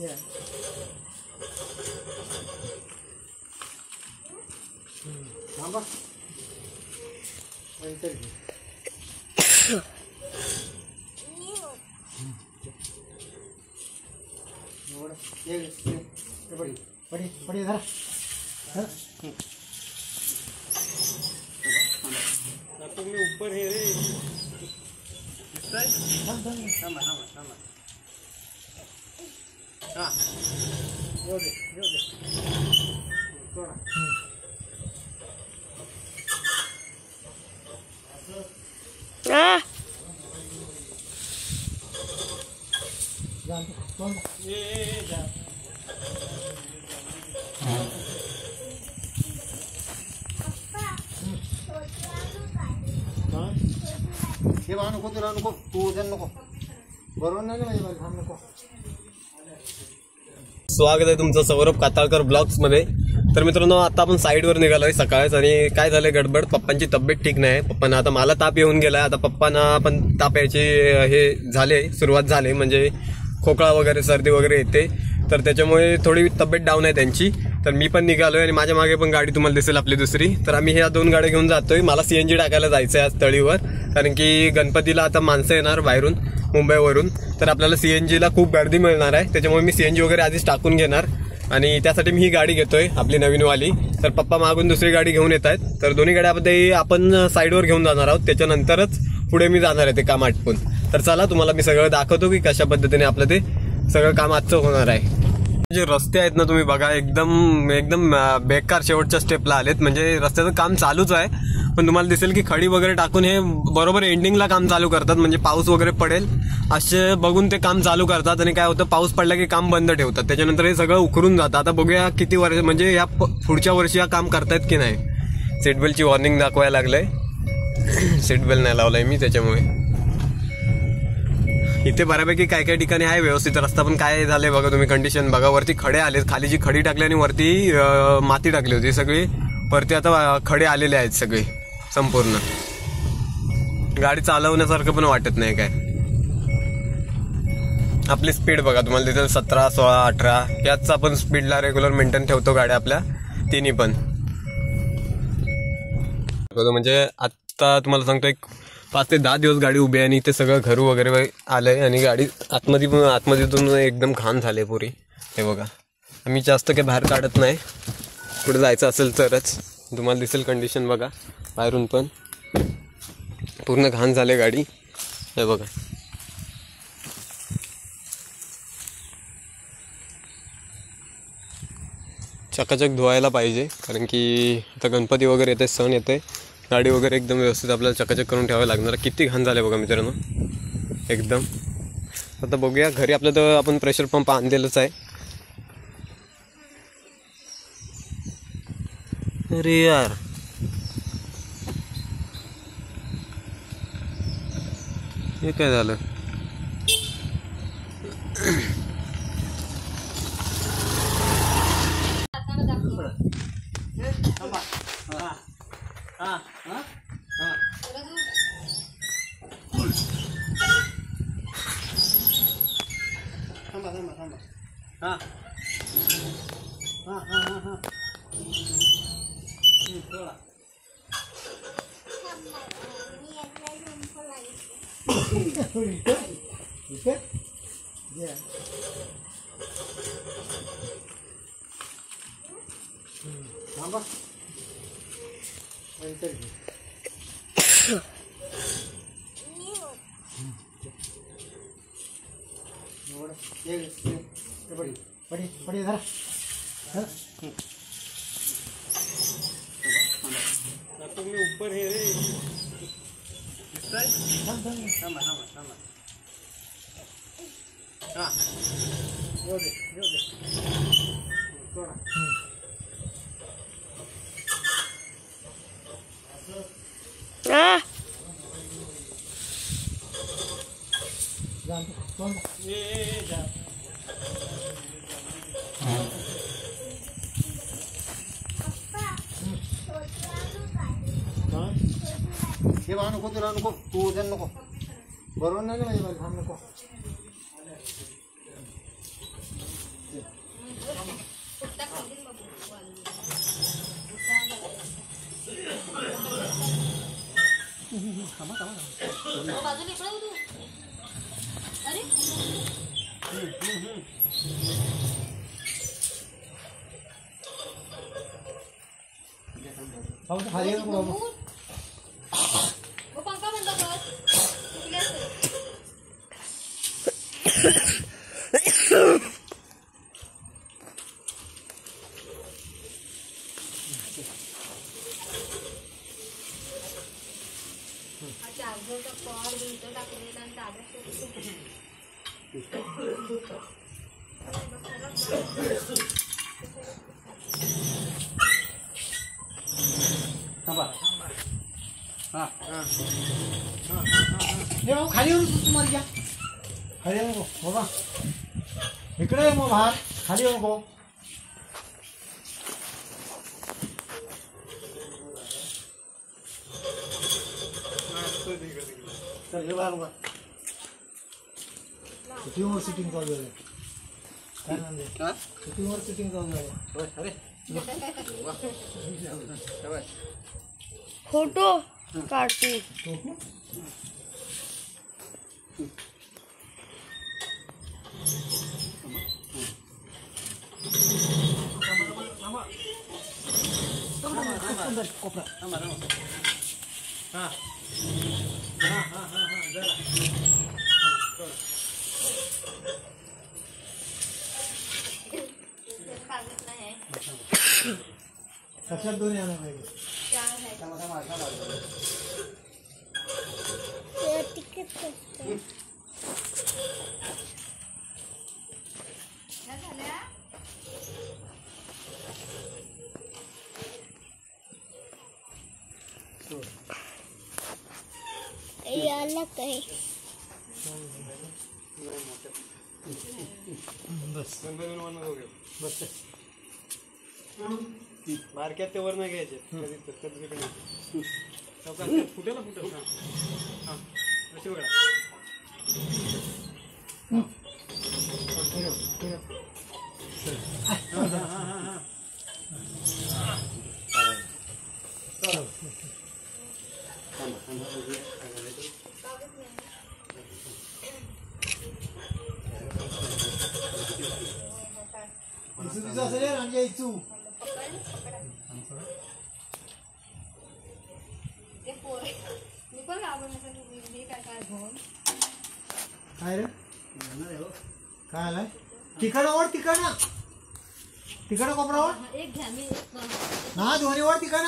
बड़ी जरा ऊपर है रे नको तुला नको तू नको बरोबर नाही माझ्या थांब नको. स्वागत आहे तुमचं सौरभ काताळकर ब्लॉग्स मध्ये. तर मित्रांनो आता आपण साईडवर निघालोय सकाळच आणि काय झालंय गडबड, पप्पांची तब्येत ठीक नाही. पप्पांना आता मला ताप येऊन गेलाय. आता पप्पांना पण ताप यायची हे झाले सुरुवात झाली, म्हणजे खोकला वगैरे सर्दी वगैरे येते. तर त्याच्यामुळे थोडी तब्येत डाऊन आहे त्यांची. तर मी पण निघालोय आणि माझ्या मागे पण गाडी तुम्हाला दिसेल आपली दुसरी. तर आम्ही ह्या 2 गाड्या घेऊन जातोय. मला सीएनजी टाकायला जायचं आहे आज तळीवर, कारण की गणपतीला आता माणसं येणार बाहेरून मुंबईवरून. तर आपल्याला सीएनजीला खूप गर्दी मिळणार आहे, त्याच्यामुळे मी सीएनजी वगैरे आधीच टाकून घेणार आणि त्यासाठी मी ही गाडी घेतोय आपली नवीनवाली. तर पप्पा मागून दुसरी गाडी घेऊन येत आहेत. तर दोन्ही गाड्यामध्ये आपण साईडवर घेऊन जाणार आहोत, त्याच्यानंतरच पुढे मी जाणार आहे ते काम आटपून. तर चला तुम्हाला मी सगळं दाखवतो की कशा पद्धतीने आपलं ते सगळं काम आजचं होणार आहे. जे रस्ते आहेत ना तुम्ही बघा, एकदम एकदम बेकार शेवटच्या स्टेपला आलेत. म्हणजे रस्त्याचं काम चालूच आहे, पण तुम्हाला दिसेल की खडी वगैरे टाकून हे बरोबर एंडिंगला काम चालू करतात. म्हणजे पाऊस वगैरे पडेल असे बघून ते काम चालू करतात आणि काय होतं, पाऊस पडला की काम बंद ठेवतात. त्याच्यानंतर हे सगळं उकरून जातं. आता बघूया किती वर्ष, म्हणजे या पुढच्या वर्षी हा काम करतायत की नाही. सीटबेल्टची वॉर्निंग दाखवायला लागलंय. सीटबेल्ट नाही लावलाय मी त्याच्यामुळे. इथे बऱ्यापैकी काय काय ठिकाणी आहे व्यवस्थित रस्ता, पण काय झालंय बघा तुम्ही कंडिशन बघा. वरती खडे आले, खाली जी खडी टाकली आणि वरती माती टाकली होती सगळी, वरती आता खडे आलेले आहेत सगळे संपूर्ण. गाडी चालवण्यासारखं पण वाटत नाही काय. आपली स्पीड बघा तुम्हाला तिथे 17, 16, 18 याच आपण स्पीडला रेग्युलर मेंटेन ठेवतो गाड्या आपल्या तिन्ही पण. म्हणजे आता तुम्हाला सांगतो एक 5 ते 10 दिवस गाडी उभी आहे आणि इथे सगळं घर वगैरे आलंय आणि गाडी आतमध्येतून एकदम घाण झाले पुरी. हे बघा, आम्ही जास्त काही बाहेर काढत नाही, पुढे जायचं असेल तरच. तुम्हाला दिसेल कंडिशन बघा बाहेरून पण पूर्ण घाण झाले गाडी. हे बघा चकाचक धुवायला पाहिजे, कारण की आता गणपती वगैरे येते, सण येते. गाडी वगैरे एकदम व्यवस्थित आपल्याला चकाचक करून ठेवावं लागणार. किती घाण झाले बघा मित्रांनो एकदम. आता बघूया घरी आपलं तर आपण प्रेशर पंप आणलेलंच आहे. अरे यार हे काय झालं. बड़ी जरा ऊपर है रे नको तुला नको तू नको बरोबर नाही माझ्या थांब नको. बाजूला इकडे तू. अरे खाली येऊ नको बाबा. मग पंखा बंद कर. चुकले असेल. चार्जरचा कॉर्ड बिलचं टाकलेलं आणि दादा थांबा. हा हे भाऊ खाली येऊन तुम्हाला घ्या. खाली येऊ नको बाबा. इकडे ये मग बाहेर. खाली येऊ नको. चल हे बाहेर उभा. शूटिंगवर सिटिंग चालू आहे. काय म्हणते? शूटिंगवर सिटिंग चालू आहे. अरे फोटो काढते. लक्षात दोन यायला पाहिजे. याला काय बस बस. बारक्यात ते वर नाही घ्यायचे. फुटेल फुटेल. हा अशी बघा. असेल आणि यायचू. काय रे काय आलाय? तिकडं ओढ. तिकडं कोपरावर एक घ्या मी ना दोन्ही ओढ. तिकडं